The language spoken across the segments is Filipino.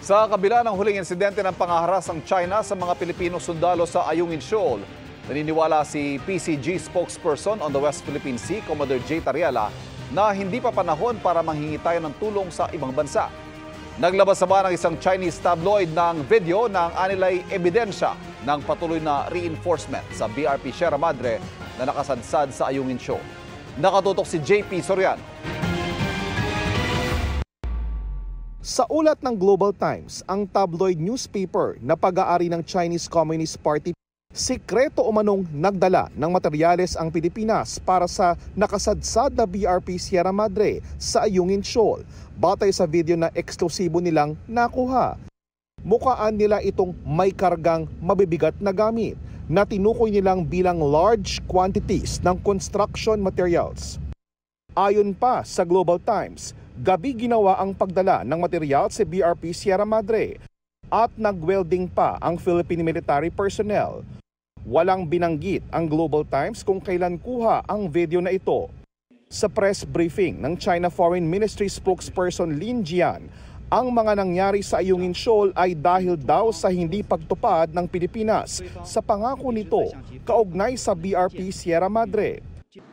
Sa kabila ng huling insidente ng pangaharas ng China sa mga Pilipino sundalo sa Ayungin Shoal, naniniwala si PCG spokesperson on the West Philippine Sea, Commodore J. Tariela, na hindi pa panahon para manghingi tayo ng tulong sa ibang bansa. Naglabas naman ng isang Chinese tabloid ng video ng anilay ebidensya ng patuloy na reinforcement sa BRP Sierra Madre na nakasadsad sa Ayungin Shoal. Nakatutok si JP Soriano. Sa ulat ng Global Times, ang tabloid newspaper na pag-aari ng Chinese Communist Party, sikreto umanong nagdala ng materyales ang Pilipinas para sa nakasadsad na BRP Sierra Madre sa Ayungin Shoal, batay sa video na eksklusibo nilang nakuha. Mukhaan nila itong may kargang mabibigat na gamit na tinukoy nilang bilang large quantities ng construction materials. Ayon pa sa Global Times, gabi ginawa ang pagdala ng material sa BRP Sierra Madre at nag-welding pa ang Philippine military personnel. Walang binanggit ang Global Times kung kailan kuha ang video na ito. Sa press briefing ng China Foreign Ministry spokesperson Lin Jian, ang mga nangyari sa Ayungin Shoal ay dahil daw sa hindi pagtupad ng Pilipinas sa pangako nito kaugnay sa BRP Sierra Madre.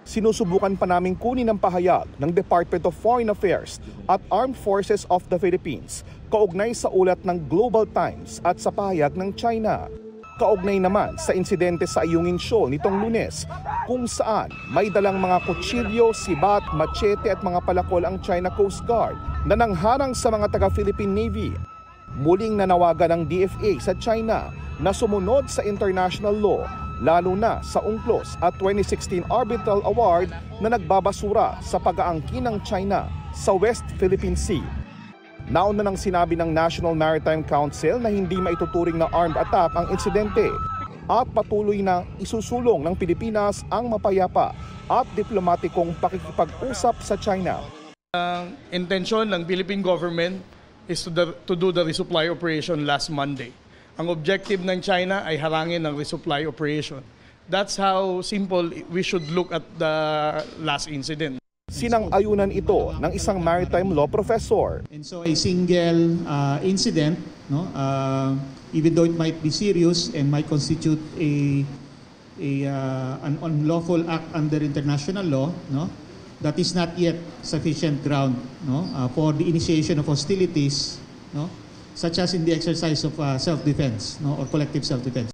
Sinusubukan pa naming kunin ang pahayag ng Department of Foreign Affairs at Armed Forces of the Philippines kaugnay sa ulat ng Global Times at sa pahayag ng China. Kaugnay naman sa insidente sa Ayungin Shoal nitong Lunes, kung saan may dalang mga kutsilyo, sibat, machete at mga palakol ang China Coast Guard na nangharang sa mga taga-Philippine Navy. Muling nanawagan ng DFA sa China na sumunod sa international law, lalo na sa UNCLOS at 2016 Arbitral Award na nagbabasura sa pag-aangkin ng China sa West Philippine Sea. Nauna nang sinabi ng National Maritime Council na hindi maituturing na armed attack ang insidente at patuloy na isusulong ng Pilipinas ang mapayapa at diplomatikong pakikipag-usap sa China. Ang intensyon ng Philippine government is to do the resupply operation last Monday. Ang objective ng China ay harangin ang resupply operation. That's how simple we should look at the last incident. Sinang-ayunan ito ng isang maritime law professor. And so a single incident, no, even though it might be serious and might constitute an unlawful act under international law, no, that is not yet sufficient ground, no, for the initiation of hostilities, no, such as in the exercise of self-defense, no, or collective self-defense.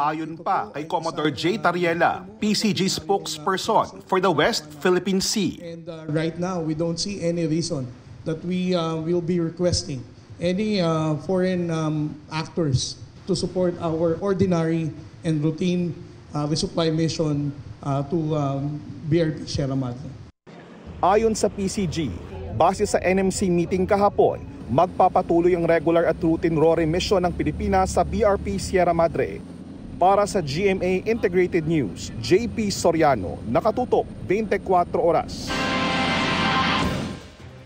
Ayon pa kay Commodore J. Tariela, PCG spokesperson for the West Philippine Sea. And right now, we don't see any reason that we will be requesting any foreign actors to support our ordinary and routine resupply mission to BRP Sierra Madre. Ayon sa PCG, base sa NMC meeting kahapon, magpapatuloy ang regular at routine RORE mission ng Pilipinas sa BRP Sierra Madre. Para sa GMA Integrated News, JP Soriano, nakatutok 24 oras.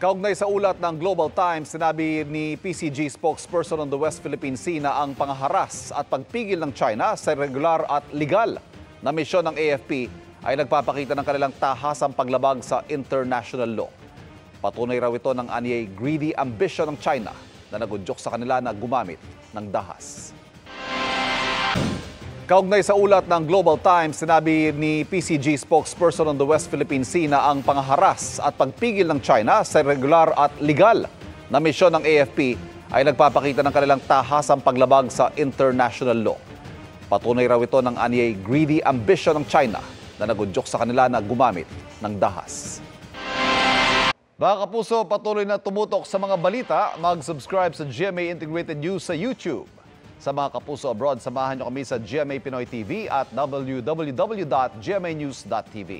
Kaugnay sa ulat ng Global Times, sinabi ni PCG spokesperson on the West Philippine Sea na ang pangaharas at pagpigil ng China sa regular at legal na misyon ng AFP ay nagpapakita ng kanilang tahasang paglabag sa international law. Patunay raw ito ng anyay greedy ambition ng China na nagudyok sa kanila na gumamit ng dahas. Kaugnay sa ulat ng Global Times, sinabi ni PCG spokesperson on the West Philippine Sea na ang pangaharas at pagpigil ng China sa regular at legal na misyon ng AFP ay nagpapakita ng kanilang tahasang paglabag sa international law. Patunay raw ito ng anyay greedy ambition ng China na nagudyok sa kanila na gumamit ng dahas. Mga kapuso, patuloy na tumutok sa mga balita. Mag-subscribe sa GMA Integrated News sa YouTube. Sa mga kapuso abroad, samahan niyo kami sa GMA Pinoy TV at www.gmanews.tv.